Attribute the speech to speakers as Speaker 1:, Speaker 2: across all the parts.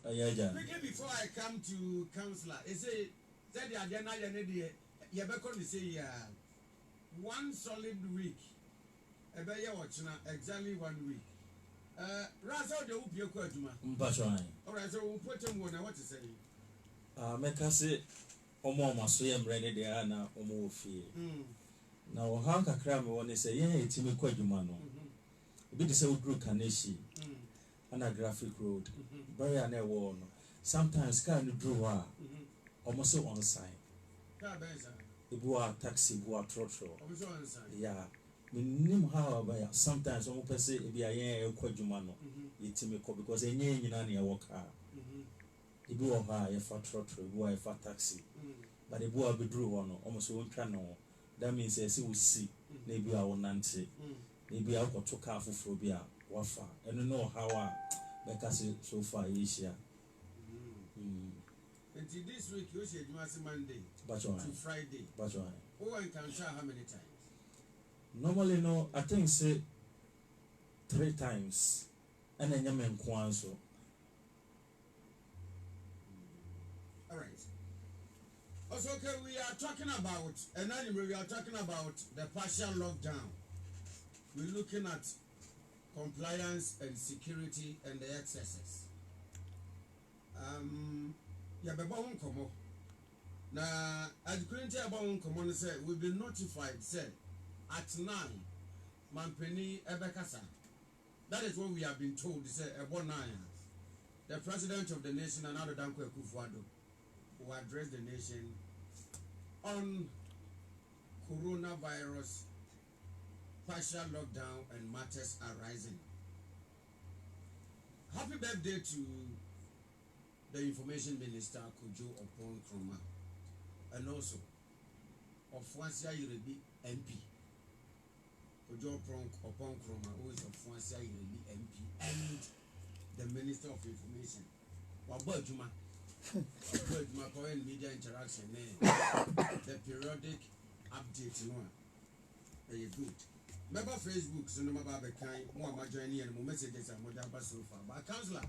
Speaker 1: Quickly before I come to councillor, is it that the agenda you better say 1 solid week. Exactly 1 week. Rasa de upio kwatuma.
Speaker 2: Mpachwan.
Speaker 1: Alright, so we'll put him on what to say.
Speaker 2: Make us say omo so yem ready there na omo fie. Na wo han kakra me woni say yen etimi kwaduma no. Ebi de say udru kaneshi. Ana graphic road. Barrier na wo no. Sometimes car no dru ha. Omo so on sign.
Speaker 1: Car benza.
Speaker 2: Ebu a taxi, ebu a trotro.
Speaker 1: Omo so on sign.
Speaker 2: Yeah. Minim how about sometimes omo pese ebi ayen kwaduma no. Etimi ko because enye nyina na e wo car. Ebi wo ha ye fa trotro, ebi wo fa taxi. But ebi wo bedru ho no, omo so wontwa no. That means say we see na ebi a wonante. Ebi a ko to car foforo bi a wafa. Eno no how a because so far Asia.
Speaker 1: Until this week, you said Monday
Speaker 2: to
Speaker 1: Friday. Oh, I can try how many times?
Speaker 2: Normally, no, I think say 3 times. And then you mean so.
Speaker 1: All right. Also, okay, we are talking about, and anyway, we are talking about the partial lockdown. We're looking at compliance and security and the excesses. Yeah, but now, as currently about one say we've been notified, said at 9, Mampeni Ebekasa. That is what we have been told. Say about 9, the president of the nation, another Danko Kufuado, will address the nation on coronavirus, partial lockdown, and matters arising. Happy birthday to the information minister Kojo Opon Kroma, and also of Francia Yurebi MP. Kojo Opon Kroma, who is of Francia Yurebi MP, and the Minister of Information. Wabajuma, Korean media interaction, the periodic update, you know, very good. Remember Facebook, so no matter kind, more joining and messages and more so far. But councillor.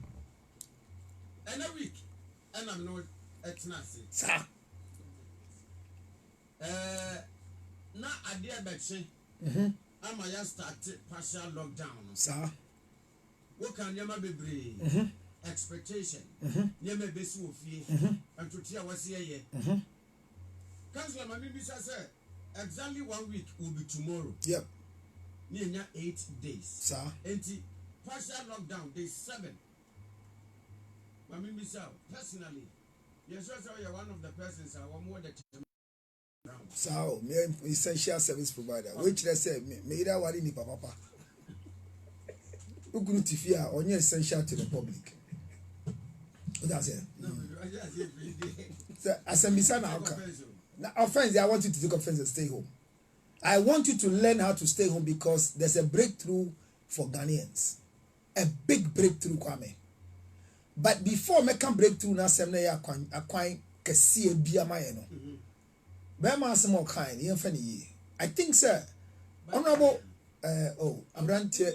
Speaker 1: And a week, and I'm not etnasi.
Speaker 3: Sir.
Speaker 1: Now I dear Betsy. I'm a started partial lockdown.
Speaker 3: Sir.
Speaker 1: What can you be expectation? You may be so fear and to tear was here. Councillor, my minister said exactly 1 week will be tomorrow.
Speaker 3: Yep.
Speaker 1: Near 8 days.
Speaker 3: Sir.
Speaker 1: And partial lockdown, day 7. I mean, personally, yes, you're one of the persons I want more that.
Speaker 3: So, me essential service provider, which they say, me either worry ni papa. Who couldn't fear on your essential to the public? That's it. So, as a misson, now, offense, I want you to take offense and stay home. I want you to learn how to stay home because there's a breakthrough for Ghanaians. A big breakthrough, Kwame. But before me can break through na sem na ya akwan kese bia mayeno. Be ma some more kind yen fa ni. I think sir honorable Abrante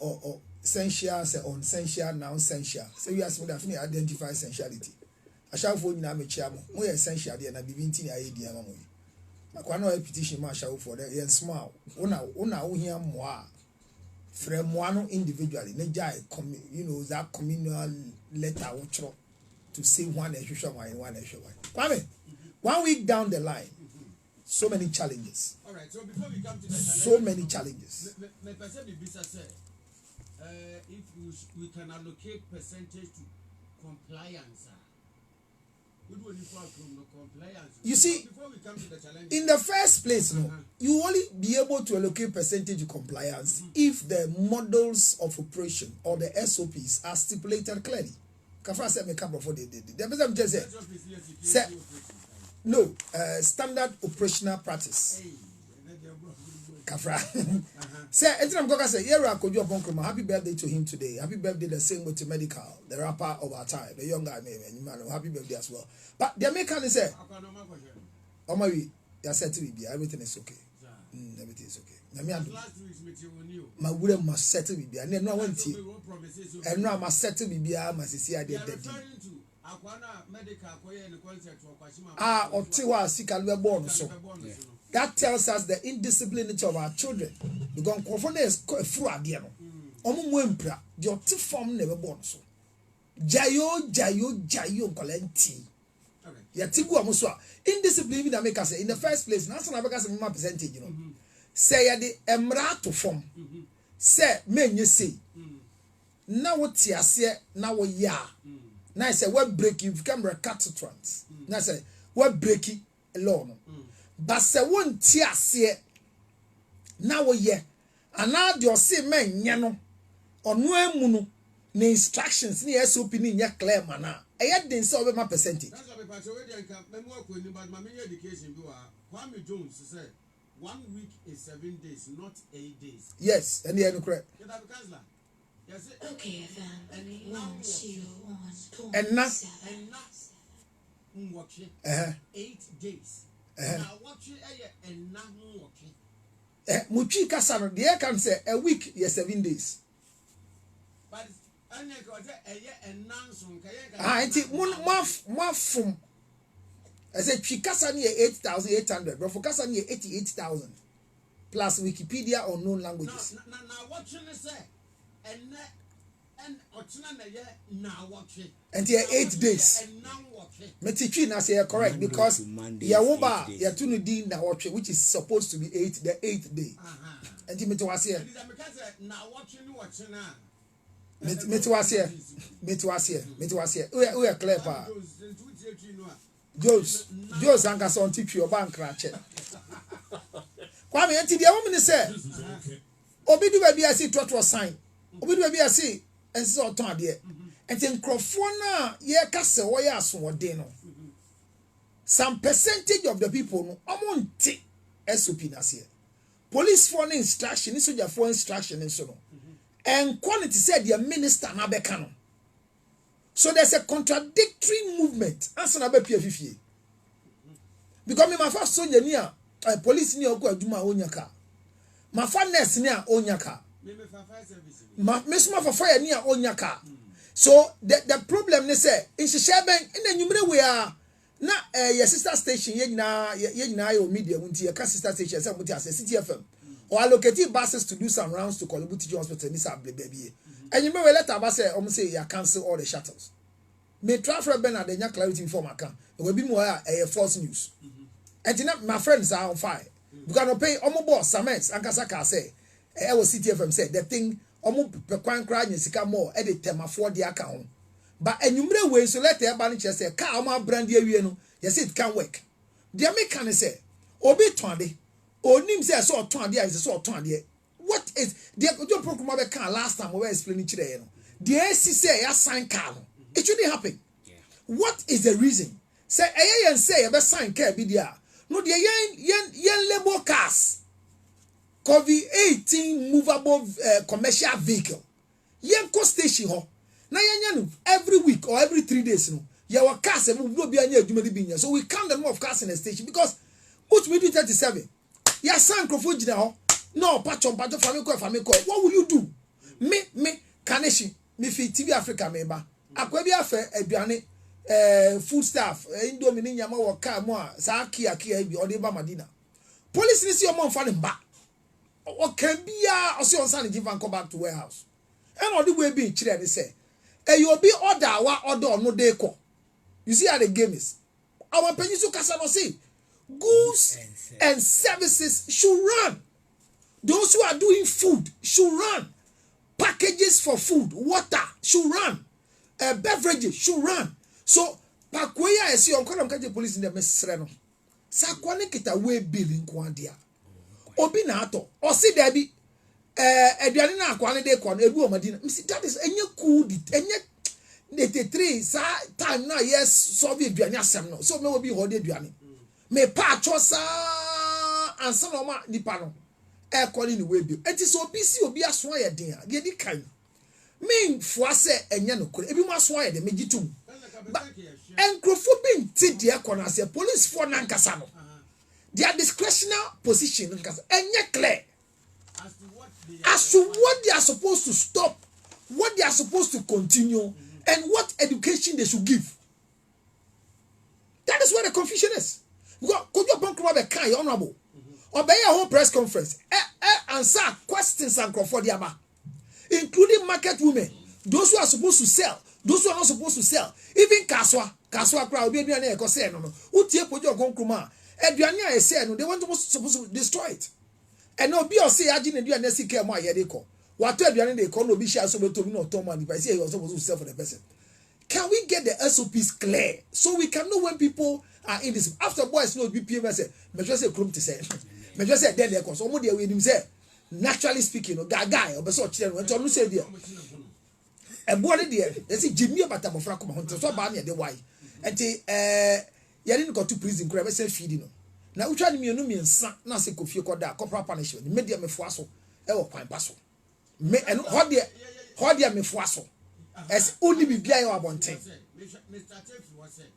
Speaker 3: or essential say on essential now essential. So you ask me that me identify essentiality. I shall for nyina me chia mo. Mo essential dey na bibi nti na aye dia ma mo yi. Akwa na petition ma shall for there yen small. Una wo hia mo a from one individually, you know, that communal letter to say one issue and one issue. 1 week down the line, so many challenges.
Speaker 1: All right, so before we come to the
Speaker 3: so many challenges.
Speaker 1: If we can allocate percentage to compliance.
Speaker 3: You see, in the first place, no, you only be able to allocate percentage of compliance if the models of operation or the SOPs are stipulated clearly. Kafra said, "Me come before they did." The person just said, "No, standard operational practice." Kafra. Say, anytime Goga say, "Here I could do a bunker. Happy birthday to him today. Happy birthday the same with the medical, the rapper of our time, the young guy, man. Happy birthday as well." But the American say, "Oh my, you said to me, everything is okay. Everything is okay. Na me adu.
Speaker 1: Last week's meeting on you.
Speaker 3: Ma wure ma settle bibia. Na no wanti. E no ma settle bibia ma sisi ade dedi.
Speaker 1: Akwana medical koye ne concert okwashima.
Speaker 3: Ah, otiwa sika be born so. That tells us the indiscipline of our children. Because nkofo is fru ade no. Omo mu empra, the oti form never born so. Jayo nkolenti. Ya tigu amuso a indiscipline bi na make us in the first place na so na make us my percentage you know. Say ya de emra to form. Say menye say. Na wo ti ase na wo ya. Na say we break you become recalcitrant. Na say we break law no. But say won ti ase na wo ye. Ana de o say men nye no. Onu emu no na instructions ni SOP ni nya clear mana. Eya den say obema percentage.
Speaker 1: That's why people say we dey can me work with but my education bi wa Kwame Jones say 1 week is 7 days not 8 days.
Speaker 3: Yes, and you are correct.
Speaker 1: You have counselor. Yes.
Speaker 4: Okay, then 1 2 1
Speaker 3: And now
Speaker 1: 8 days. Now watch it and now watch
Speaker 3: Muchi Kasano, the air can say a week, yes, 7 days.
Speaker 1: But I got a nonsense.
Speaker 3: I think one from I said Chikasani 8,800, but for Kasani 88,000 plus Wikipedia or known languages.
Speaker 1: Now watching say and now watching
Speaker 3: and here 8 days.
Speaker 1: And now watching.
Speaker 3: Metichi na say correct because Yawoba Yatunudi na watch which is supposed to be the 8th day. And you was here.
Speaker 1: Now watching now.
Speaker 3: Me was here. We are clear pa. Jose Angas on teach your bank ratchet. Kwame anti the woman say Obi do baby I see trot sign. Obi do baby I see and so ton there. And then crofona ye kase wo ya so de no. Some percentage of the people no amonte SOP na say. Police for instruction, soldier for instruction and so no. And quality said the minister na beka no. So there's a contradictory movement. Answer na be PFF. Because me my first soldier near police near oku aduma onyaka. My first nurse near onyaka. Me small for fire near onyaka. So the problem is say in Shisheben in the number we are na your sister station ye nyina your media wunti your sister station say muti as City FM or allocating buses to do some rounds to Kolubu Teaching Hospital ni sa baby. And you may let about say say you cancel all the shuttles. Me transfer ben at the nya clarity inform account. It will be more a false news. And my friends are on fire. We cannot pay omo boss Samet and Kasaka say I was City FM say the thing omo pe kwan kra nya sika more e de tema for the account. But enumere we so let everybody say car omo brand awie no you say it can work. The American say obi tonde onim say so tonde is so tonde. What is the program be can last time we explain it today no. The AC say ya sign car no. It shouldn't happen. Yeah. What is the reason? Say yen say you be sign car be there. No the yen label cars. COVID-19 movable commercial vehicle. Yen co station ho. Na yen every week or every 3 days no. Your cars no be anya adwuma bi nya. So we count the number of cars in the station because put me do 37. Ya san crofo gina ho. No patch famiko. What will you do? Me kaneshi me fi TV Africa member. Akwa bi afa aduane food staff indomie ni nyama wo car mo a sa kia bi ode ba Madina. Police ni si o mo mfa ne mba. O kan bia o se on san give and come back to warehouse. And ode we bi kire ni say you be order wa order no dey ko. You see how the game is. Our penyisu kasa no say goods and services should run. Those who are doing food should run. Packages for food, water should run. Beverages should run. So, Pakwaya is your Kolam police in the Mesreno. Sakwane kita we billing Kwandia. Obinato, or see Debbie, Ediana Kwane de Kwan, Ebu Madina. That is any cool, any the 3 time now, yes, Soviet Diana Samno. So, no be Hode Diani. Me Pachosa and Sanoma Nipano. Air calling the way bill. It is so busy or be a swire dinner. Get the kind. Mean Foise and Yano could every one swire the Mejitum. But and Crofobin tid the aircon as a police for Nankasano. their discretionary position and clear
Speaker 1: as to what
Speaker 3: they are supposed to stop, what they are supposed to continue, and what education they should give. That is where the confusion is. Could you bank the kind honorable? Obey a whole press conference. Answer questions and for the aba, including market women, those who are supposed to sell, those who are not supposed to sell, even Kaswa crowd, baby, and I say no. Who take put your concruma? Eduania I say no, they want to supposed to destroy it. And no be or say agent and do and see care more here they call. What they call no be share so to me no Tom if I say you are supposed to sell for the person. Can we get the SOPs clear so we can know when people are in this? After boys know BPM say, me just say krum to say. Me just say then there cause omo dey we him say naturally speaking, guy or so children when to say there. E boy there, they say Jimmy abata mofra come on so ba na dey why. Enti ya didn't go to prison crime say feeding no. Na utwa ni mienu miensa na say kofie koda corporal punishment. Me dey me fo aso e wo kwan paso. Me and how there me fo aso. As only be bia your abonten.
Speaker 1: Mr. Chief was said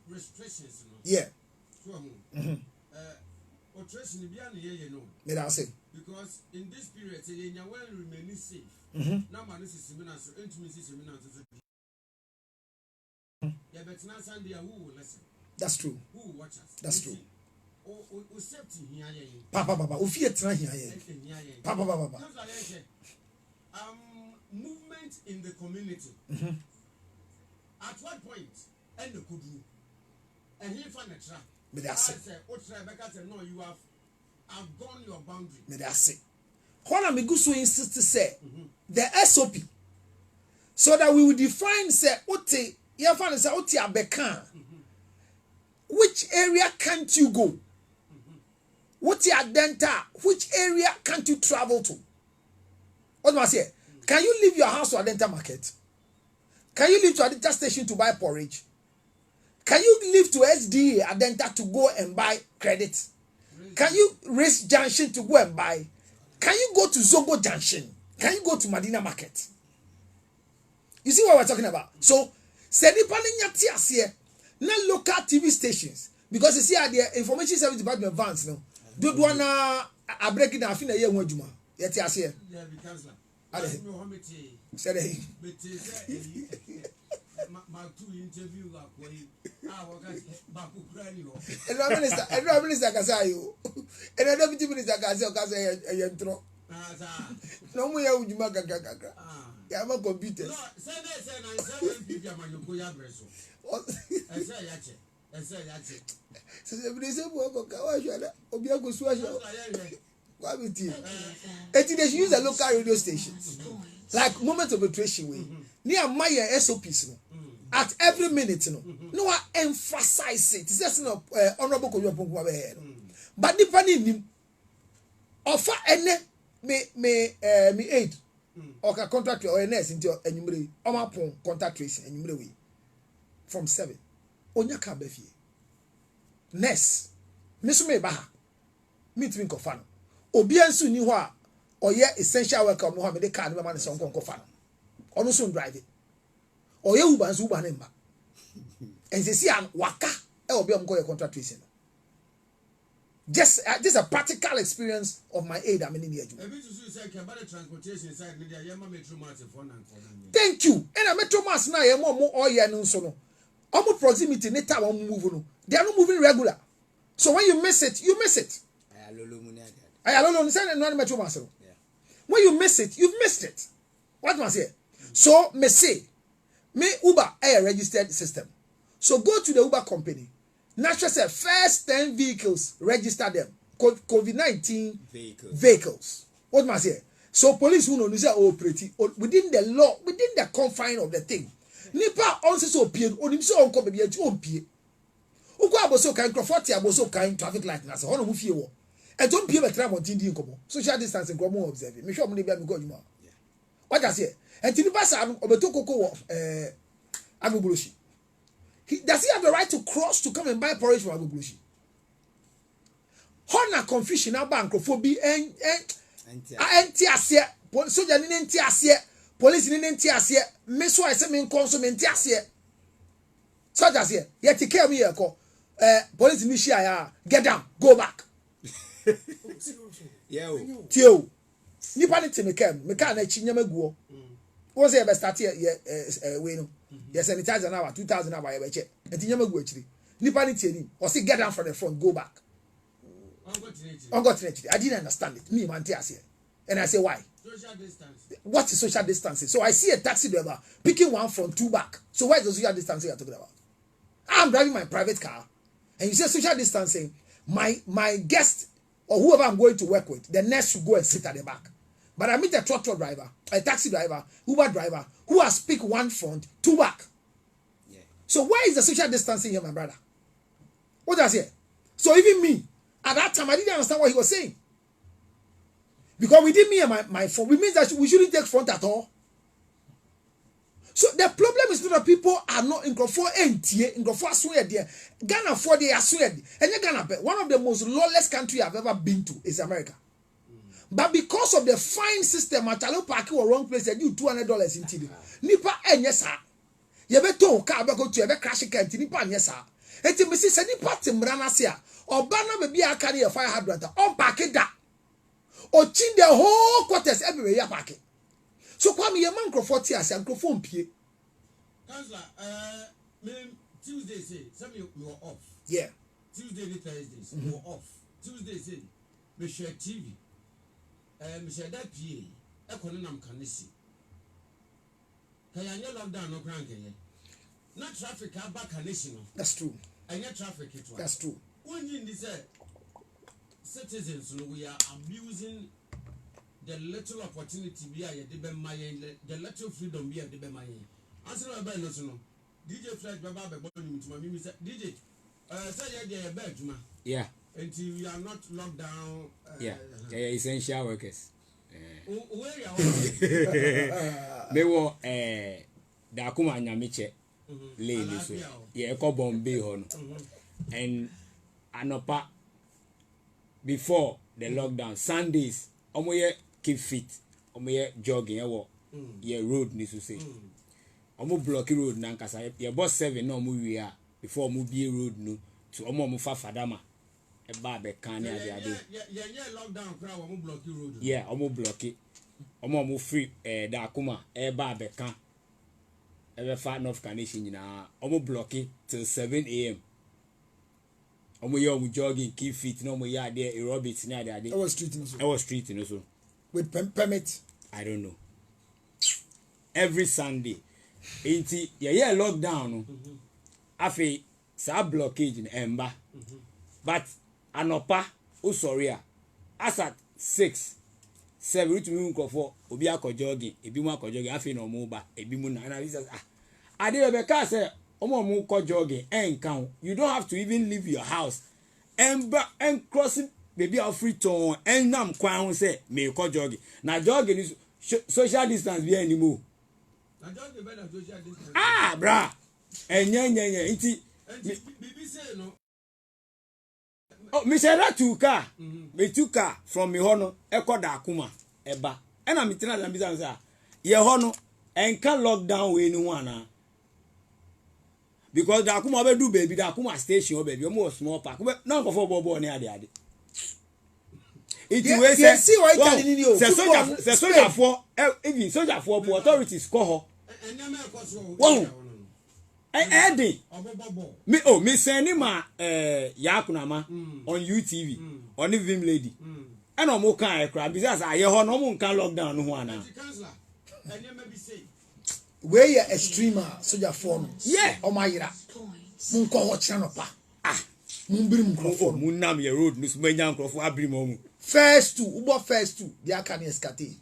Speaker 1: restrictions no.
Speaker 3: Yeah.
Speaker 1: Operation bia na ye no.
Speaker 3: Me da say.
Speaker 1: Because in this period say you will remain safe. Na man is seminar so entumi seminar so. Yeah, but now Sunday who will listen?
Speaker 3: That's true.
Speaker 1: Who will watch us?
Speaker 3: That's true.
Speaker 1: O safety here.
Speaker 3: Papa, o fear try here. Papa.
Speaker 1: Movement in the community. At what point? And the kudu. And he found a trap.
Speaker 3: Me that's it.
Speaker 1: No, you have outgone your boundary.
Speaker 3: Me that's it. What am I going to insist to say? The SOP. So that we will define say ote. You find say ote abekan. Which area can't you go? What's your denta? Which area can't you travel to? What do I say? Can you leave your house to Adenta market? Can you leave to Adenta station to buy porridge? Can you leave to SDA Adenta to go and buy credit? Can you race junction to go and buy? Can you go to Zongo junction? Can you go to Medina market? You see what we're talking about? So, na local TV stations, because you see at the information service department vans no do na a break down fina ye nwajuma yet ase
Speaker 1: yeah because
Speaker 3: said he
Speaker 1: my two interview
Speaker 3: and minister kasayo and deputy minister kasayo yentro no mo ya ujuma gaga ya ma computer
Speaker 1: no say na say people ma yoko ya breso
Speaker 3: they should use the local radio stations like moment of iteration way near my SOPs at every minute no I emphasize it. It's just no honorable but depending him offer any me aid or contract or nurse into enumerate or my contact tracing enumerate from 7 onya ka ba fie nurse me ba ha meet me ko fa no obi ansu ni ho a oye essential worker no ha me de car no ma ne so nko fa no ono so drive it oye uba ansu uba ne mba ensesi an waka e obi am go your contract tracing just a practical experience of my aid I'm in the age.
Speaker 1: Transportation side media metro mass for
Speaker 3: thank you and a metro mass na yema mo oye no so no almost proximity ne time move no they are not moving regular, so when you miss it when you miss it you've missed it. What must I say? So me say me Uber a registered system, so go to the Uber company. Natural say first 10 vehicles register them COVID-19 vehicles. What must I say? So police who know say operate within the law, within the confine of the thing. Nipa on so pie onim so onko be ati ompie ukwa aboso kan crofort aboso kan traffic light na se hono mu fie wo e don pie be tra montin di nkomo social distance nkomo observe me hwe mo ne bia me go adwuma what I say and nipa sa no obeto koko wo agbogboloshi does he have the right to cross to come and buy porridge from agbogboloshi hona confusion about crofobia enti ase soldier ni enti ase police ni nti ase me so I say me nkonso me nti ase so that here yet care me yeko police ni share get down go back
Speaker 5: Yeah.
Speaker 3: tio nipa ni timikem meka na chi nyama guo wo say be start we no yes sanitizer na 2000 na ba ye be che enti nyama guo chiri nipa ni tie ni o say get down from the front go back unfortunately I didn't understand it me man tia say and I say why
Speaker 1: Social distance.
Speaker 3: what is social distancing? So I see a taxi driver picking one from two back. So why is the social distancing you're talking about? I'm driving my private car, and you say social distancing. My guest or whoever I'm going to work with, the nurse should go and sit at the back. But I meet a truck driver, a taxi driver, Uber driver who has picked one front, two back.
Speaker 5: Yeah.
Speaker 3: So why is the social distancing here, my brother? What does it? So even me, at that time, I didn't understand what he was saying. Because we did me and my front, it means that we shouldn't take front at all. So the problem is not that people are not in Crawford in Crawford swear there. Ghana for they are swear. And Ghana, one of the most lawless country I've ever been to is America. But because of the fine system, at Chalo Park or wrong place, they do $200 in TV. Nipa and yes, sir. You better talk car go to a crash account, Nipa and yes, sir. And to Mrs. Nipa Timbranasia or Bana maybe I carry a fire hydrant on pack it that. Or chin the whole quarters everywhere packet. So come here, man, Crawford tears and Crawford pie.
Speaker 1: Councillor, Tuesday say some you were off.
Speaker 3: Yeah.
Speaker 1: Tuesday and Thursdays you were off. Tuesday say me share TV. Me share that PA. Ekononam kanisi. Kaya nye lockdown no kran kaya. Na traffic aba kanisi no.
Speaker 3: That's true.
Speaker 1: Anya traffic it was.
Speaker 3: That's true.
Speaker 1: When you say citizens, we are abusing the little opportunity we are the little freedom we are the mayen. Answer my bell, no. DJ Flash Baba Bebon to my minister. DJ, say you're bedroom.
Speaker 5: Yeah.
Speaker 1: Until you are not locked down.
Speaker 5: Yeah. They're essential workers.
Speaker 1: Where are
Speaker 5: They were Dakuma Nyamiche lady. So yeah, call Bombay on. And Anopa before the lockdown, Sundays, omoye keep fit, omoye jogging, yeah, road needs to say. Omo blocky road nankasa, yeah, boss 7 no mu we are before mu be road no to omo mu fa fadama. E ba be kan ya ade.
Speaker 1: Yeah, lockdown crowd omo blocky road.
Speaker 5: Yeah, omo blocky. Omo mu free da akuma e ba be kan. E be fa North Carnation nyina omo blocky till 7 a.m. Omo yo mu jogging keep fit no mo ya there aerobics na ade.
Speaker 3: I was streeting also.
Speaker 5: I was streeting also.
Speaker 3: With permit.
Speaker 5: I don't know. Every Sunday. Inti yeah lockdown no. Afi sa blockage in emba. But anopa o sorry as at 6 7 with me for obi akọ jogging ebi mu akọ jogging afi no mo ba ebi mu na we say ade be ka say omo mu ko jogging enkan you don't have to even leave your house and crossing baby of free ton and nam kwan ho say me ko jogging na jogging is social distance be anymore
Speaker 1: na jogging be na social distance
Speaker 5: bra enye iti
Speaker 1: bibi say no.
Speaker 5: Oh, me say that two car me two car from me hono eko da akuma eba ena me tena da bizan say ye hono enka lockdown we ni wana because da akuma be do baby da akuma station baby o small park na go for bobo ni ade it we say
Speaker 3: see why can ni o
Speaker 5: say soldier for even soldier for authorities call ho
Speaker 1: Enema e koso
Speaker 5: wow Eddie me send him Yakunama on UTV on the Vim lady and no more can cry because I hear no more can lockdown no one now.
Speaker 3: Where you extreme soldier form
Speaker 5: yeah
Speaker 3: oh my ira mun ko ho chano pa mun biri mun krofo
Speaker 5: mun nam ye road miss menya krofo abiri mo
Speaker 3: first two they are can escate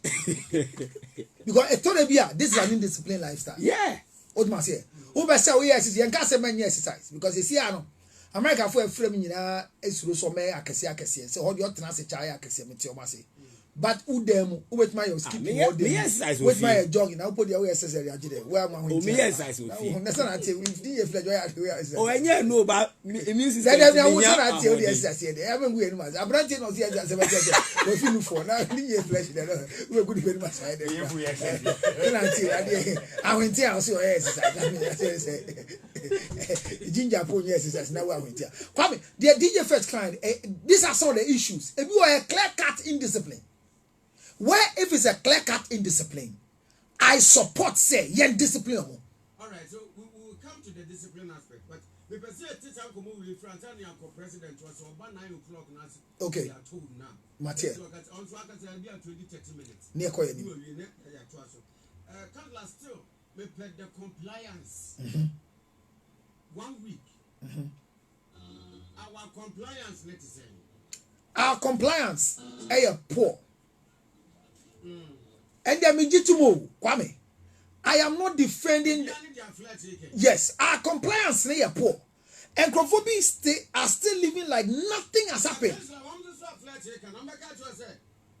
Speaker 3: because it told be this is an indisciplined lifestyle
Speaker 5: yeah
Speaker 3: old man say who be say we exercise yen ka say man exercise because you see ano America for frame nyina esuro so me akese say hold your tena se chai akese meti o ma say but who them who with my skipping all day with my jogging now put the way exercise dey agide where am
Speaker 5: o me exercise o fi
Speaker 3: na say na tell we dey feel joy exercise
Speaker 5: o enye no ba immune system
Speaker 3: dey na we say na tell the exercise dey even we anima abrante no say exercise we feel for na dey flesh dey we good very much dey na tell I went here I say exercise I say Ginger Pony, yes, now we're here. Kwame, the DJ first client, these are some of the issues. If you are a clear cut indiscipline, where if it's a clear cut indiscipline, I support say, yen discipline.
Speaker 1: All right, so we will come to the discipline aspect, but we perceive it is Uncle Movie, France, and Uncle President was about 9 o'clock now.
Speaker 3: Okay.
Speaker 1: They are told now.
Speaker 3: Mathieu.
Speaker 1: So also, I can say, I'll be at 20-30 minutes.
Speaker 3: Near Koya.
Speaker 1: Councillor still, we pledge the compliance. 1 week. Our compliance, let's say.
Speaker 3: Our compliance, poor. And the Mijitumo, Kwame. I am not defending. Yes, our compliance is poor. And Crophobi are still living like nothing has happened.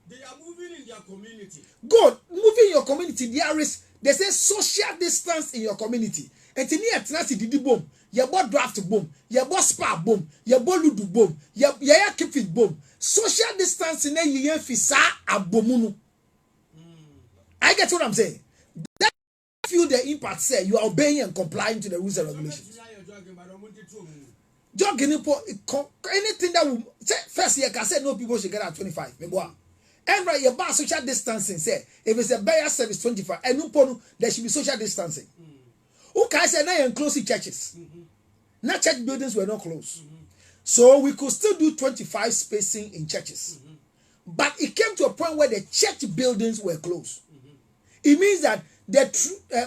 Speaker 1: They are moving in their community.
Speaker 3: Good, moving in your community. There's a social distance in your community. And in here, Tenasi did boom. Your board draft boom. Your board spa boom. Your board ludu boom. Your keep it boom. Social distance in a year fisa abomunu. I get what I'm saying. That feel the impact say you are obeying and complying to the rules and regulations. Jogging anything that will say first year can say no people should get at 25. And right, your bar social distancing say if it's a buyer service 25 and no there should be social distancing. Who can say now enclosed churches? Now church buildings were not closed. So we could still do 25 spacing in churches. But it came to a point where the church buildings were closed. It means that the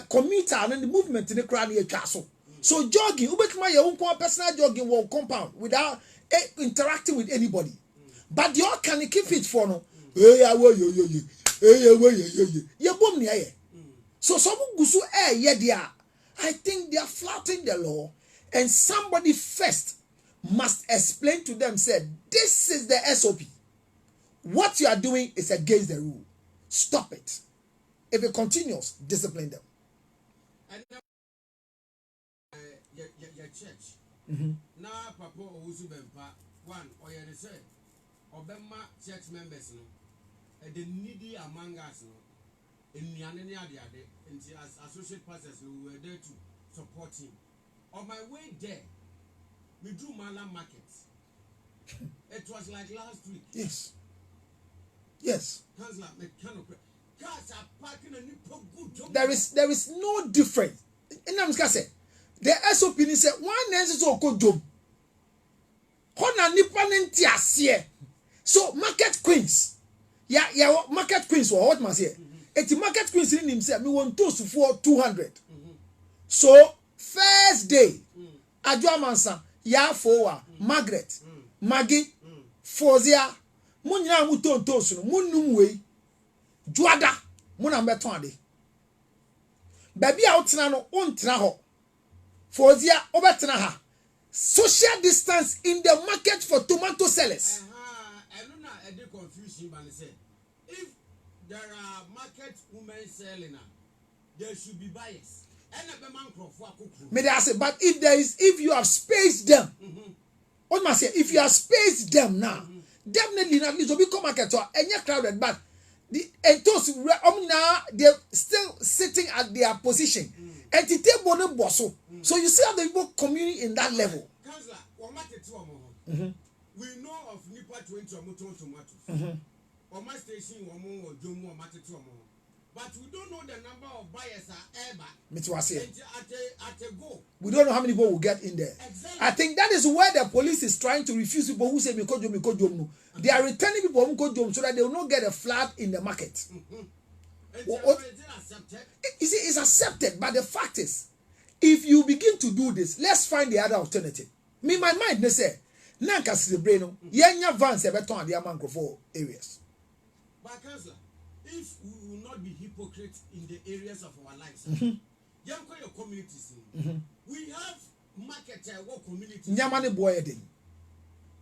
Speaker 3: commuter and the movement in the crowd near castle. So jogging, your own personal jogging will compound without interacting with anybody. But you can keep it for no. So some gusu I think they are flouting the law, and somebody first must explain to them, said, this is the SOP. What you are doing is against the rule. Stop it. If it continues, discipline them.
Speaker 1: And your church. Now, Papa Owusu Bempa, one, or you say, Obama church members, the needy among us, in Yanani Ade, and as associate pastors, we were there to support him. On my way there, we drew Mala Market. It was like last week.
Speaker 3: Yes. Yes. There is no difference. And I'm going to say, the SOP said, one is also job. So market queens. Yeah, market queens or what must say? It's market queens in himself. We want toast for 200. So first day, Adwa Mansa, ya for Margaret, Maggie, Fozia, Munya Muton Tosun, Munumwe, Juada, Munambetonde. Baby out now on traho. Fozia Obetraha. Social distance in the market for tomato sellers.
Speaker 1: I don't know a confusion, but I say if there are market women selling, there should be buyers.
Speaker 3: May I say, but if you have spaced them, what must I say? If you have spaced them now, definitely not least will become market or any crowded, but the entos now they're still sitting at their position. And the table bosso. So you see how the people communing in that level.
Speaker 1: We know of Nipa 20 tomatoes. Or my station or Jomo or Matatu. But we don't know the number of buyers at a go.
Speaker 3: We don't know how many people will get in there.
Speaker 1: Exactly.
Speaker 3: I think that is where the police is trying to refuse people who say because they are returning people who so that they will not get a flood in the market. You see, it's accepted, but the fact is, if you begin to do this, let's find the other alternative. Me, my mind, they say, Nanka Sibreno, Yanya Vance, Everton, the Amangrove areas.
Speaker 1: But, Councillor, if we will not be hypocrites in the areas of our lives, young communities, we have market what communities.
Speaker 3: Nyamani boy,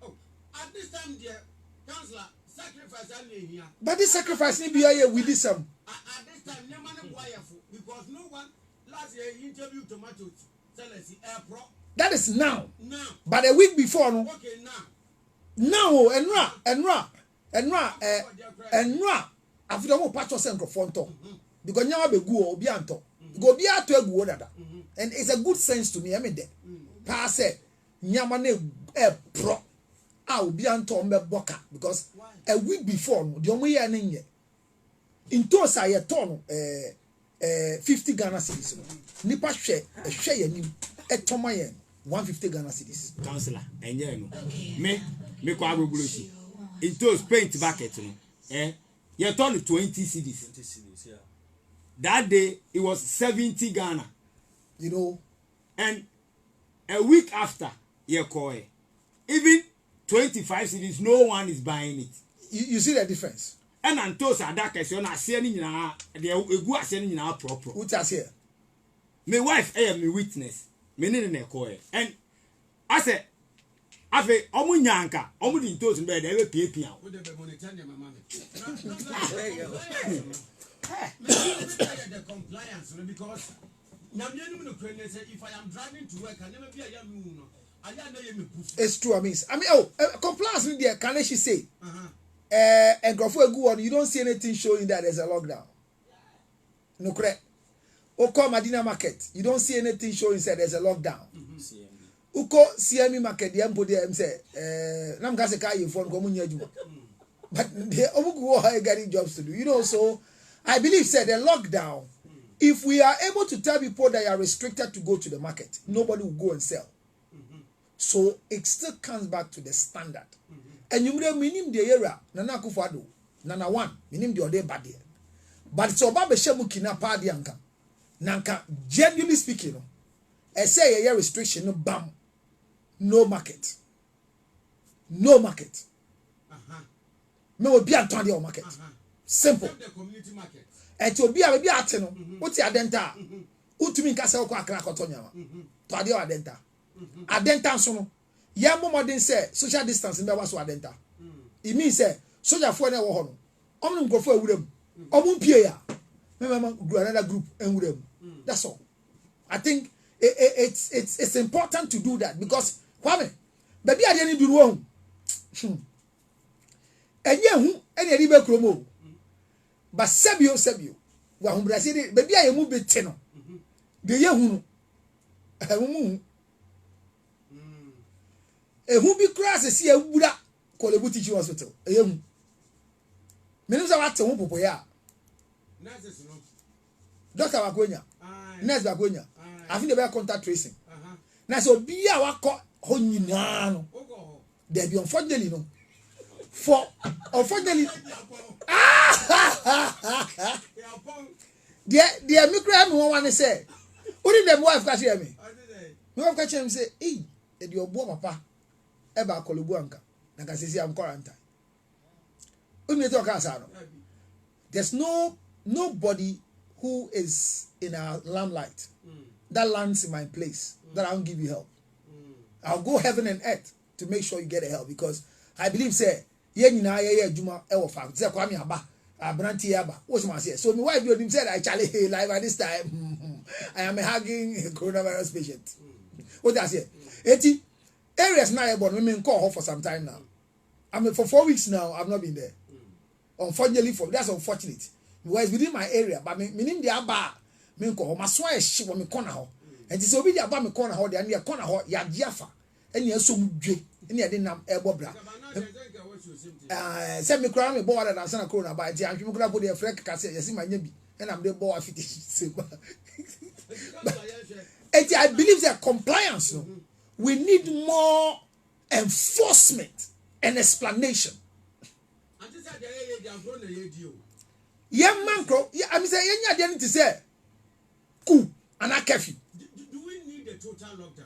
Speaker 1: oh, at this time, dear Councillor, sacrifice here.
Speaker 3: But this sacrifice need be here with this
Speaker 1: At this time, Nyamani boy, because no one last year interviewed tomatoes sellers pro.
Speaker 3: That is now.
Speaker 1: Now.
Speaker 3: But a week before, no.
Speaker 1: Okay, now.
Speaker 3: Now, Enra. After the patch of Central Fonto. Because now be go or be anto. Go be out to a go dada. and it's a good sense to me. I mean, pass it. Nyamane pro. I'll be on Tom Boka because a week before the only year in Tosa I ton 50 Ghana cedis. Nipa share a share a Tomayan 150 Ghana cedis.
Speaker 5: Councillor, and me kwa bulushi. In those paint bucket, you turn 20 cedis.
Speaker 2: 20 cedis, yeah.
Speaker 5: That day it was 70 Ghana.
Speaker 3: You know,
Speaker 5: and a week after you call it, even 25 cedis, no one is buying it.
Speaker 3: You see the difference.
Speaker 5: And until that question, I see any now, they go sending now proper.
Speaker 3: What I say?
Speaker 5: My wife, I am a witness. Me need a call, and I said, I say, Omu Yanka, Omu in toast in bed, they will pay piano.
Speaker 1: The compliance because if I am driving to work, I never be a young moon.
Speaker 3: It's true. I mean, compliance with the can she say? And go for a good one. You don't see anything showing that there's a lockdown. No correct. Oko Madina Market, you don't see anything showing that there's a lockdown. Uko CME Market, the employee say, "Nam gase ka you phone go munya juma." But they are getting jobs to do. You know, so I believe said the lockdown. If we are able to tell people that you are restricted to go to the market, nobody will go and sell. So it still comes back to the standard. And you minim the era, Nana Kufado, Nana one, minim the other bad. But it's about Beshamukina Padi Anka. Nanka, genuinely speaking, I say a restriction, no bam, no market. No market. No be a market. Simple.
Speaker 1: The community market.
Speaker 3: And to be a baby ateno, what's your denta? Utumi Castle Quacotonia. To adio adenta. Adenta sono. Yamu modern say social distance in the was adenta. It means say soldier for never honor. Omnum go for a woodem. Omun Pia. Remember another group and woodem. That's all. I think it's important to do that because Kwame, baby I didn't do wrong. And you any ribe chromo. But Sabio, wa humbrasiri, baby I move it teno. The Yahoo, a who be cross a see a Buddha call a boutique hospital. A young Minister at a Wumpoya. Doctor Wagonia, Nes Wagonia. I think they were contact tracing. Now, so be our call Honinano. There be unfortunately no. For unfortunately. The micro one to say, what did the wife catch me? My wife catch him say, hey, did your boy papa ever call Buanka? Like I say, I'm quarantine. There's nobody who is in a limelight that lands in my place that I won't give you help. I'll go heaven and earth to make sure you get the help because I believe say Juma Ewa say Kwame Aba Abranti Aba. What's my say? So my wife him said I Charlie live at this time. I am a hugging coronavirus patient. What does it? 80 areas now about women call her for some time now. I mean for 4 weeks now I've not been there. Unfortunately that's unfortunate. Because within my area, but meaning the Aba me call my swear she want me corner her. And it's obi the Aba me corner her, the near corner her, ya Jaffa. And you so dwe. And you didn't have air bobra. Send me crown me board and Santa Corona by the I'm going to put a freck cassette. You see my name, and I'm the boy 50. I believe that compliance. No? We need more enforcement and explanation. Yeah, man, I'm saying, yeah, they need to say, cool, and I curfew.
Speaker 1: Do we need a total lockdown?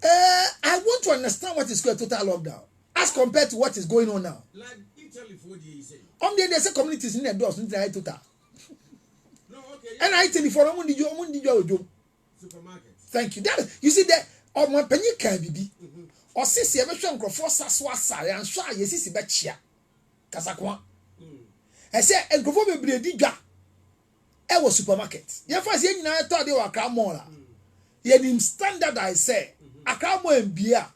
Speaker 3: I want to understand what is called total lockdown as compared to what is going on now.
Speaker 1: Like Italy, for the say.
Speaker 3: They say communities in the doors, in the total.
Speaker 1: No, okay.
Speaker 3: And I tell you for a
Speaker 1: supermarket.
Speaker 3: Thank you. That you see that or my penny can be. Or since you ever shown Crawford Saswasa and Sha, yes, is betcha. Casaqua. I said, and Crawford be a digger. I was supermarket. Your first year, I thought they were Cramola. Yet in standard, I say, a Cramo and beer.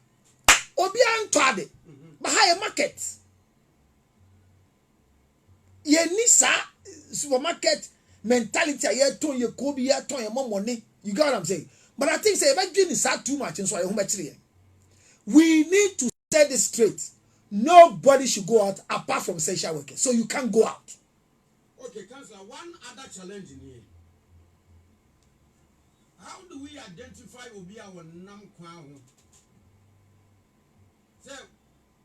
Speaker 3: Obian Tade, but higher market. Ye Nisa supermarket mentality a yeton ye ko bi yeton ye money. You got what I'm saying? But I think say if I dream is too much and so I home. We need to set this straight. Nobody should go out apart from essential workers. So you can't go out.
Speaker 1: Okay, Councillor, one other challenge in here. How do we identify Obi our nam kwao? Say,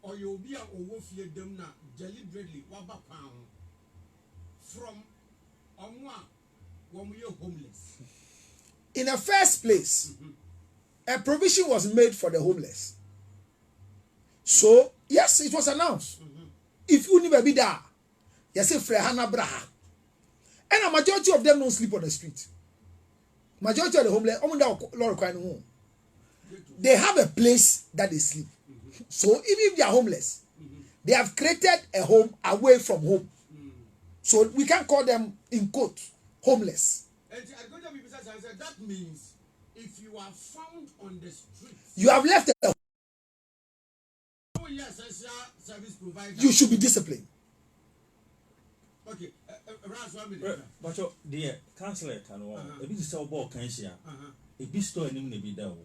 Speaker 1: or you be a overfear them na deliberately waba pound from when we are homeless.
Speaker 3: In the first place, a provision was made for the homeless. So, yes, it was announced. If you never be there, you say Frehana Braha. And a majority of them don't sleep on the street. Majority of the homeless, they have a place that they sleep. So even if they are homeless, they have created a home away from home. So we can call them, in quote, homeless.
Speaker 1: And that means if you are found on the street,
Speaker 3: you have left a
Speaker 1: service provider,
Speaker 3: you should be disciplined.
Speaker 1: Okay, around 1 minute.
Speaker 2: But dear councillor can a bit so ball can share. A bit store in the video.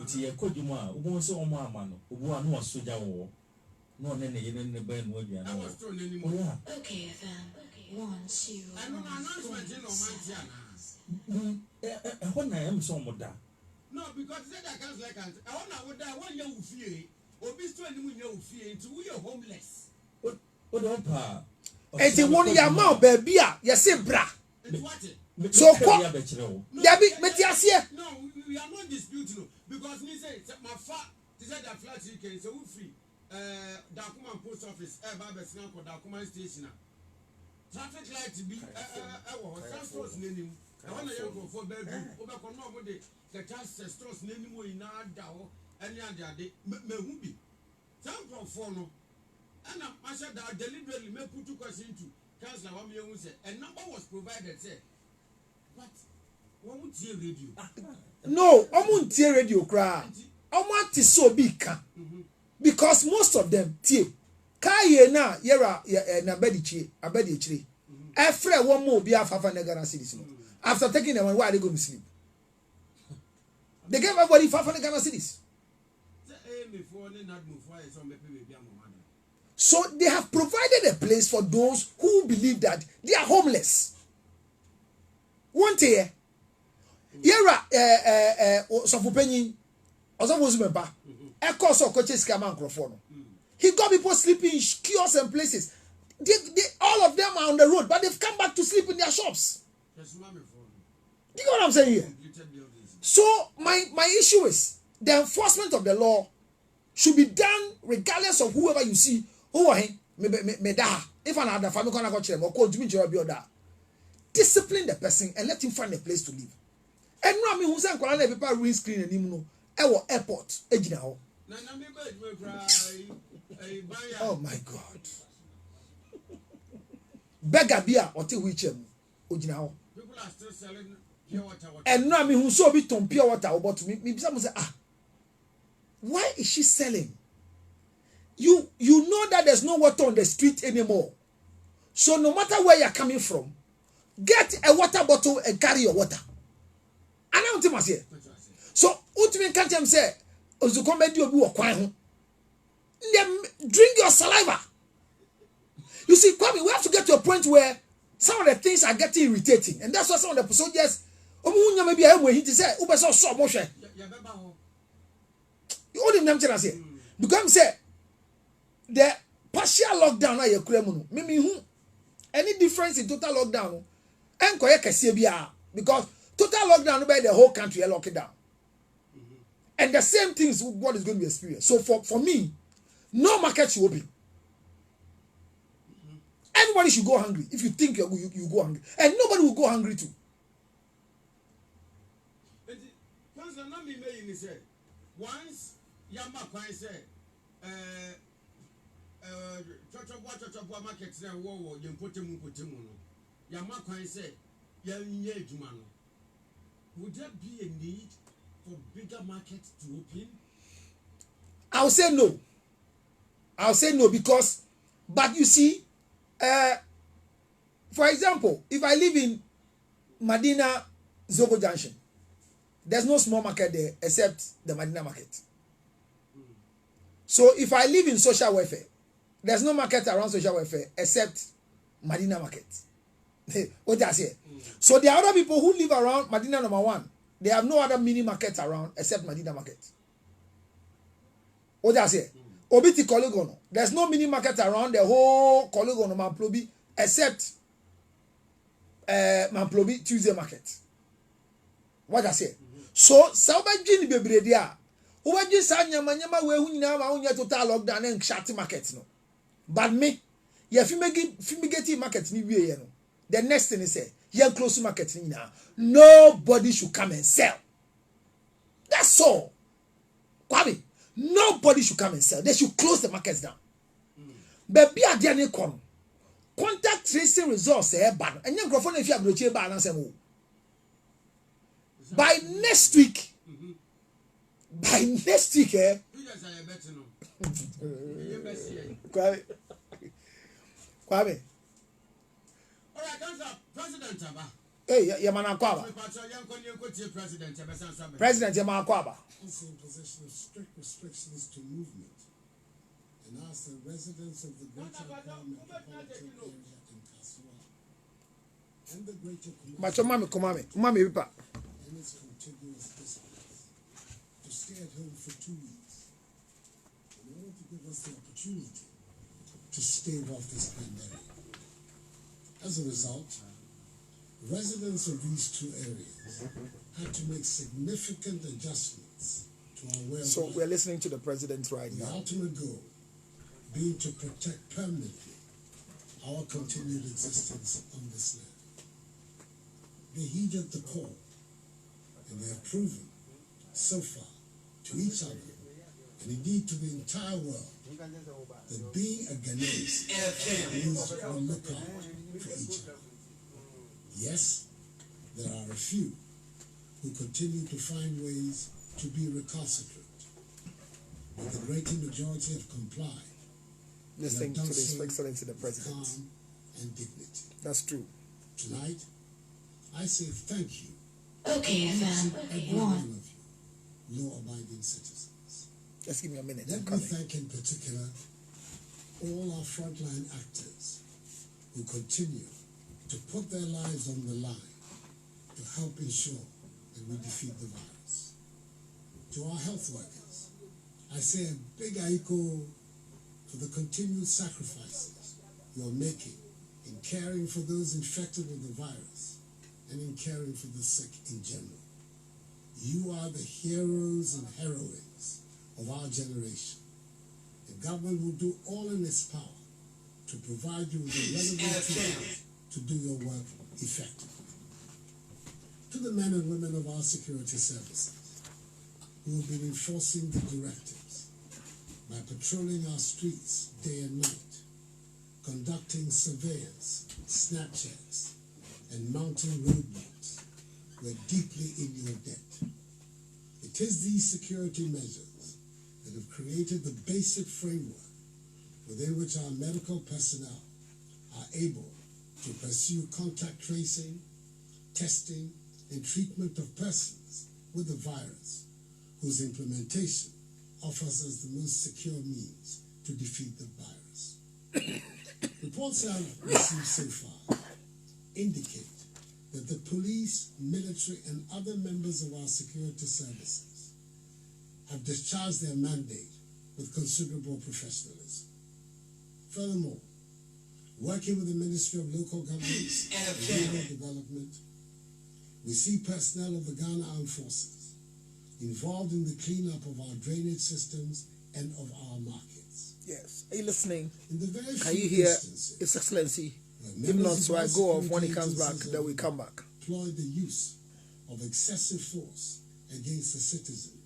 Speaker 2: It's a coduma, who wants so man, who was soldier war. No, then in the band would be.
Speaker 1: I was told anymore.
Speaker 4: Okay, FM. 1, 2.
Speaker 1: I know announcement in
Speaker 2: When I am so much.
Speaker 1: No, because said I can't like I want to 1 year with fear. Or be still any year with fear into we are homeless.
Speaker 2: What don't pa?
Speaker 3: And the 1 year mouth, baby, you say bra.
Speaker 1: So,
Speaker 3: no,
Speaker 1: we are not disputing because he said my father said that flat you can so free. Dakuma post office, Babes now for Dakuma station. Traffic light be stores name. I want to go for bedroom. Over the chance stores name in our dow and the other day. Mehubi. Some for no. And I said that deliberately may put two questions into Councillor Wami said a number was provided. Said, but what would you radio?
Speaker 3: No, I won't hear radio cry. I want to so big because most of them tie. Kaye na yera na bedichi abedichi. Every one more be 500 Ghana cedis. After taking them, why are they going to sleep? They gave everybody 500 Ghana cedis. So they have provided a place for those who believe that they are homeless. One day, yera so for penny, Ozabozumeba, a course of coaches come microphone. He got people sleeping in kiosks and places. All of them are on the road, but they've come back to sleep in their shops. Do you know what I'm saying here? So my issue is the enforcement of the law should be done regardless of whoever you see. If another family can go to them or discipline the person and let him find a place to live. And no, I mean, who's people read screen and him no airport. Oh my God. Beggar beer or tea which people are still selling pure water. And no, I mean, who saw bit on pure water about me. Someone say, why is she selling? You know that there's no water on the street anymore. So no matter where you're coming from, get a water bottle and carry your water. And I want to so ultimately can't say, drink your saliva. You see, Kwame, we have to get to a point where some of the things are getting irritating, and that's why some of the soldiers, maybe I will hit to say, so motion. You only name to say because say the partial lockdown na yekuremu no me hu any difference in total lockdown en koye kese bia because total lockdown no by the whole country locked down. And the same thing is what is going to be experienced. So for me, no market should open. Everybody should go hungry. If you think you go hungry, and nobody will go hungry too.
Speaker 1: Once Yamba Kwai said, Church market there, war, you put him, Yamba Kwai said, Jumano. Would there be a need for bigger markets to open?
Speaker 3: I'll say no. I'll say no because, but you see, for example, if I live in Madina Zogo Junction. There's no small market there except the Madina market. So if I live in social welfare, there's no market around social welfare except Madina market. What does it? So there are other people who live around Madina number 1. They have no other mini market around except Madina market. What does it? Obiti Koligono. There's no mini market around the whole Koligono Mamplobi except Mamplobi Tuesday market. What does it? So Saubajin Bebredia. Who are just saying Yamanyama where we now are total lockdown and shutty markets no. But me, yeah, fumigate market ni we no. The next thing is say, yeah, close market now. Nobody should come and sell. That's all. Kwame, nobody should come and sell. They should close the markets down. But be a dear come. Contact tracing results ban. And young microphone if you have no chair balance and by next week. By next week, Kwame.
Speaker 1: All right, President Aba.
Speaker 3: Hey, Yamana Kwaba. President Yamana Kwaba.
Speaker 6: Is in possession of strict restrictions to movement and ask the residents of the Greater Accra Metropolitan Area in Kasua and the Greater
Speaker 3: Mami,
Speaker 6: and its contiguous districts to stay at home for 2 weeks in order to give us the opportunity to stave off this pandemic. As a result, residents of these 2 areas had to make significant adjustments to our way of
Speaker 3: so
Speaker 6: life.
Speaker 3: we're listening to the president right
Speaker 6: The
Speaker 3: now.
Speaker 6: ultimate goal being to protect permanently our continued existence on this land. They heeded the call, and they have proven so far to each other, and indeed to the entire world, that being a Ghanaian means we look out for each other. Yes, there are a few who continue to find ways to be recalcitrant, but the greater majority have complied.
Speaker 3: Listening to His Excellency the
Speaker 6: with
Speaker 3: President.
Speaker 6: calm and dignity.
Speaker 3: That's true.
Speaker 6: Tonight, I say thank you
Speaker 4: Okay,
Speaker 6: to
Speaker 4: fam.
Speaker 6: every one of you, law-abiding citizens.
Speaker 3: Just give me a minute.
Speaker 6: Let
Speaker 3: I'm
Speaker 6: me
Speaker 3: coming.
Speaker 6: thank in particular all our frontline actors who continue to put their lives on the line to help ensure that we defeat the virus. To our health workers, I say a big aiko for the continued sacrifices you are making in caring for those infected with the virus and in caring for the sick in general. You are the heroes and heroines of our generation. The government will do all in its power to provide you with the relevant tools to do your work effectively. To the men and women of our security services who have been enforcing the directives by patrolling our streets day and night, conducting surveillance, snap checks, and mounting roadblocks, we're deeply in your debt. It is these security measures that have created the basic framework within which our medical personnel are able to pursue contact tracing, testing, and treatment of persons with the virus, whose implementation offers us the most secure means to defeat the virus. Reports I've received so far indicate that the police, military, and other members of our security services have discharged their mandate with considerable professionalism. Furthermore, working with the Ministry of Local Government and Rural Development, we see personnel of the Ghana Armed Forces involved in the cleanup of our drainage systems and of our markets.
Speaker 3: Yes. Are you listening?
Speaker 6: In the very
Speaker 3: Can
Speaker 6: few
Speaker 3: you hear
Speaker 6: instances
Speaker 3: His Excellency?
Speaker 6: where
Speaker 3: If not,
Speaker 6: members
Speaker 3: so
Speaker 6: of
Speaker 3: I
Speaker 6: our
Speaker 3: go off when he
Speaker 6: security
Speaker 3: comes back,
Speaker 6: agencies
Speaker 3: then we come back.
Speaker 6: employ the use of excessive force against the citizenry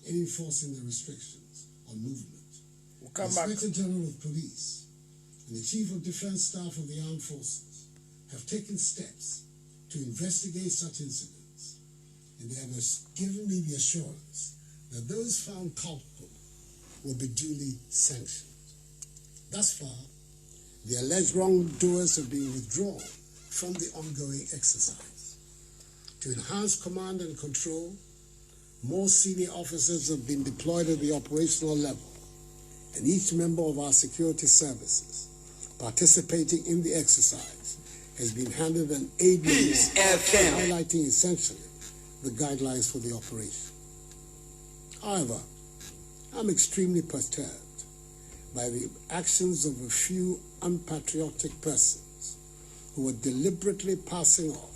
Speaker 6: in enforcing the restrictions on movement.
Speaker 3: We'll come
Speaker 6: the
Speaker 3: back.
Speaker 6: Inspector General of Police and the Chief of Defense Staff of the Armed Forces have taken steps to investigate such incidents, and they have given me the assurance that those found culpable will be duly sanctioned. Thus far, the alleged wrongdoers have been withdrawn from the ongoing exercise. To enhance command and control, more senior officers have been deployed at the operational level, and each member of our security services participating in the exercise has been handed an aid manual highlighting essentially the guidelines for the operation. However, I'm extremely perturbed by the actions of a few unpatriotic persons who are deliberately passing off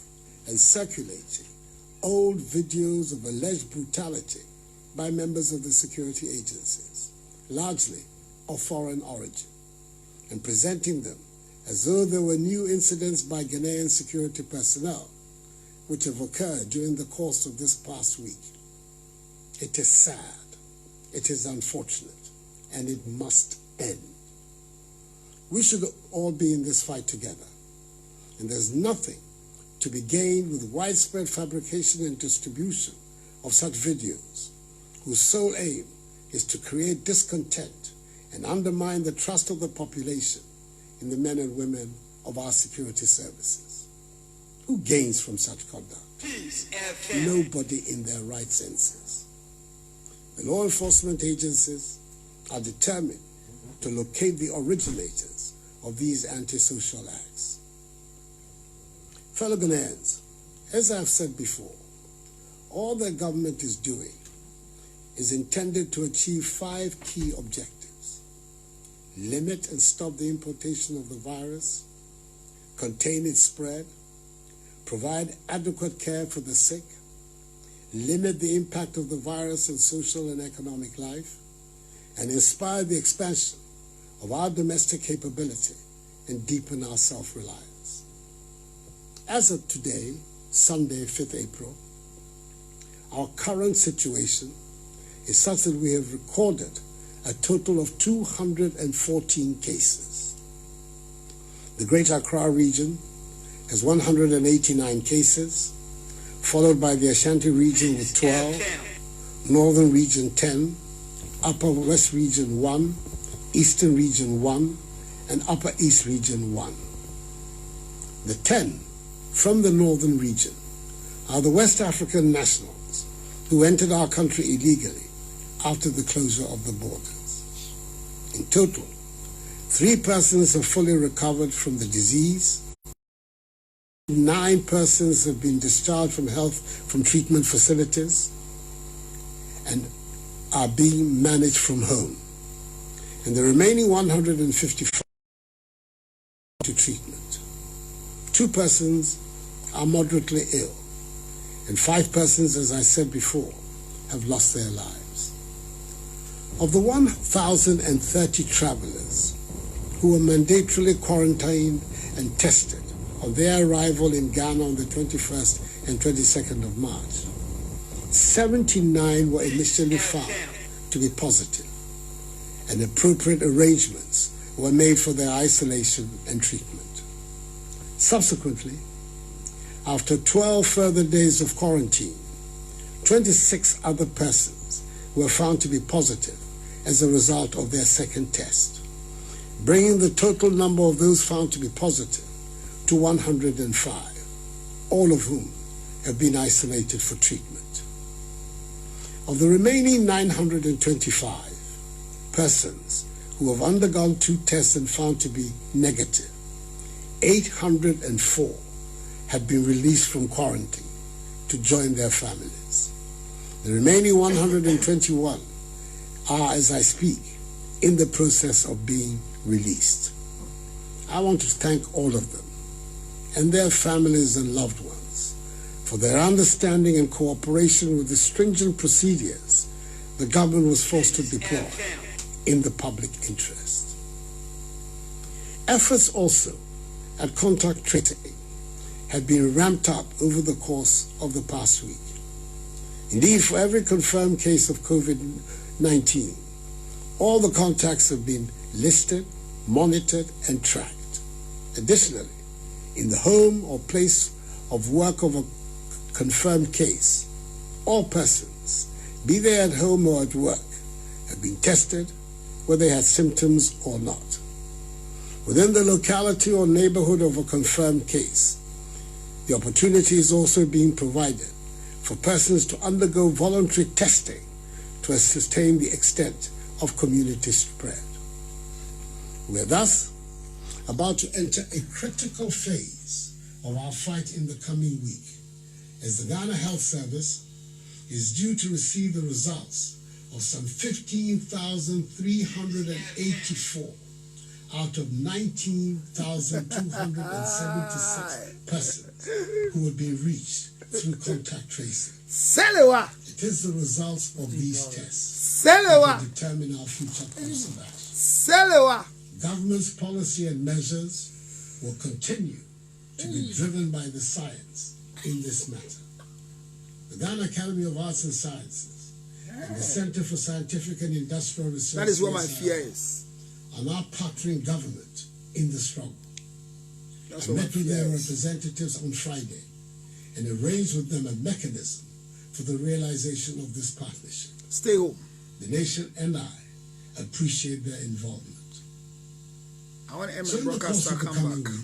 Speaker 6: and circulating old videos of alleged brutality by members of the security agencies, largely of foreign origin, and presenting them as though there were new incidents by Ghanaian security personnel which have occurred during the course of this past week. It is sad, it is unfortunate, and it must end. We should all be in this fight together, and there's nothing to be gained with widespread fabrication and distribution of such videos, whose sole aim is to create discontent and undermine the trust of the population in the men and women of our security services. Who gains from such conduct? Nobody in their right senses. The law enforcement agencies are determined to locate the originators of these antisocial acts. Fellow Ghanaians, as I've said before, all the government is doing is intended to achieve 5 key objectives: limit and stop the importation of the virus, contain its spread, provide adequate care for the sick, limit the impact of the virus on social and economic life, and inspire the expansion of our domestic capability and deepen our self-reliance. As of today, Sunday, 5th April, our current situation is such that we have recorded a total of 214 cases. The Greater Accra region has 189 cases, followed by the Ashanti region with 12, Northern region 10, Upper West region 1, Eastern region 1, and Upper East region 1. The 10 from the Northern region are the West African nationals who entered our country illegally after the closure of the borders. In total, 3 persons have fully recovered from the disease. 9 persons have been discharged from treatment facilities and are being managed from home. And the remaining 155 to treatment. 2 persons are moderately ill, and 5 persons, as I said before, have lost their lives. Of the 1,030 travelers who were mandatorily quarantined and tested on their arrival in Ghana on the 21st and 22nd of March, 79 were initially found to be positive, and appropriate arrangements were made for their isolation and treatment. Subsequently, after 12 further days of quarantine, 26 other persons were found to be positive as a result of their second test, bringing the total number of those found to be positive to 105, all of whom have been isolated for treatment. Of the remaining 925 persons who have undergone 2 tests and found to be negative, 804 have been released from quarantine to join their families. The remaining 121 are, as I speak, in the process of being released. I want to thank all of them and their families and loved ones for their understanding and cooperation with the stringent procedures the government was forced to deploy in the public interest. Efforts also at contact tracing had been ramped up over the course of the past week. Indeed, for every confirmed case of COVID-19, all the contacts have been listed, monitored, and tracked. Additionally, in the home or place of work of a confirmed case, all persons, be they at home or at work, have been tested whether they had symptoms or not. Within the locality or neighborhood of a confirmed case, The opportunity is also being provided for persons to undergo voluntary testing to ascertain the extent of community spread. We are thus about to enter a critical phase of our fight in the coming week, as the Ghana Health Service is due to receive the results of some 15,384 out of 19,276 persons who have been reached through contact tracing.
Speaker 3: Selewa.
Speaker 6: It is the results of these tests
Speaker 3: Selewa.
Speaker 6: that will determine our future course of action.
Speaker 3: Selewa.
Speaker 6: Government's policy and measures will continue to be driven by the science in this matter. The Ghana Academy of Arts and Sciences and the Center for Scientific and Industrial Research,
Speaker 3: That is what my fear is.
Speaker 6: are now partnering government in the struggle.
Speaker 3: That's
Speaker 6: I
Speaker 3: what my
Speaker 6: met with
Speaker 3: fear
Speaker 6: their
Speaker 3: is.
Speaker 6: representatives on Friday and arranged with them a mechanism for the realization of this partnership.
Speaker 3: Stay home.
Speaker 6: The nation and I appreciate their involvement.
Speaker 3: I want to end
Speaker 6: So
Speaker 3: my
Speaker 6: in the course
Speaker 3: broadcast to
Speaker 6: of the
Speaker 3: come
Speaker 6: coming
Speaker 3: back.
Speaker 6: week,